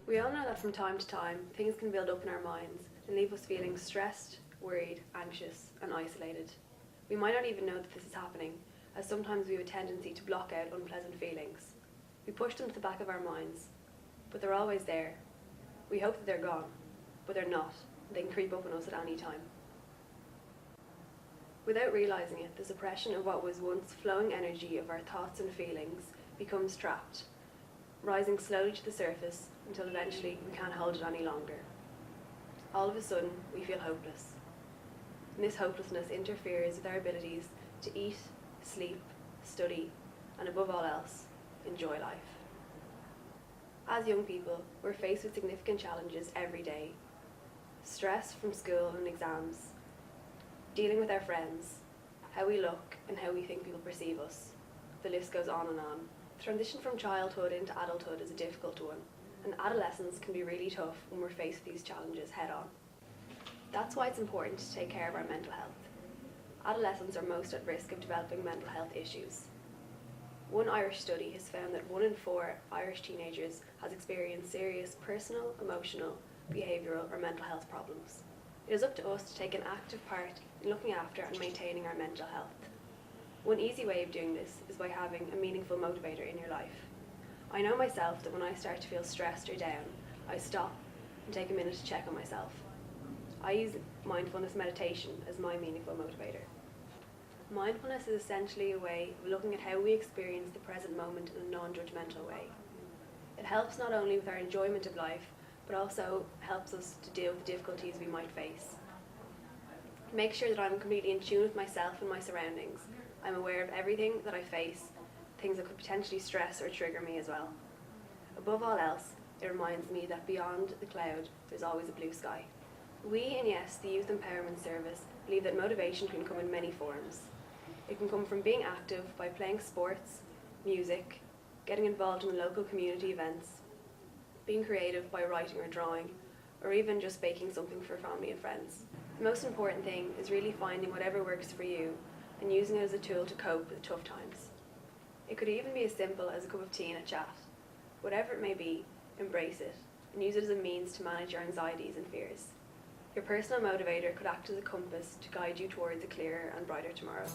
We all know that from time to time, things can build up in our minds and leave us feeling stressed, worried, anxious, and isolated. We might not even know that this is happening, as sometimes we have a tendency to block out unpleasant feelings. We push them to the back of our minds, but they're always there. We hope that they're gone, but they're not. They can creep up on us at any time. Without realising it, the suppression of what was once flowing energy of our thoughts and feelings becomes trapped, rising slowly to the surface until eventually we can't hold it any longer. All of a sudden, we feel hopeless. And this hopelessness interferes with our abilities to eat, sleep, study, and above all else, enjoy life. As young people, we're faced with significant challenges every day. Stress from school and exams, dealing with our friends, how we look and how we think people perceive us. The list goes on and on. The transition from childhood into adulthood is a difficult one, and adolescence can be really tough when we're faced with these challenges head on. That's why it's important to take care of our mental health. Adolescents are most at risk of developing mental health issues. One Irish study has found that 1 in 4 Irish teenagers has experienced serious personal, emotional, behavioural or mental health problems. It is up to us to take an active part in looking after and maintaining our mental health. One easy way of doing this is by having a meaningful motivator in your life. I know myself that when I start to feel stressed or down, I stop and take a minute to check on myself. I use mindfulness meditation as my meaningful motivator. Mindfulness is essentially a way of looking at how we experience the present moment in a non-judgmental way. It helps not only with our enjoyment of life, but also helps us to deal with the difficulties we might face. Make sure that I'm completely in tune with myself and my surroundings. I'm aware of everything that I face, things that could potentially stress or trigger me as well. Above all else, it reminds me that beyond the cloud, there's always a blue sky. We in Yes, the Youth Empowerment Service, believe that motivation can come in many forms. It can come from being active by playing sports, music, getting involved in local community events, being creative by writing or drawing, or even just baking something for family and friends. The most important thing is really finding whatever works for you and using it as a tool to cope with tough times. It could even be as simple as a cup of tea and a chat. Whatever it may be, embrace it and use it as a means to manage your anxieties and fears. Your personal motivator could act as a compass to guide you towards a clearer and brighter tomorrow.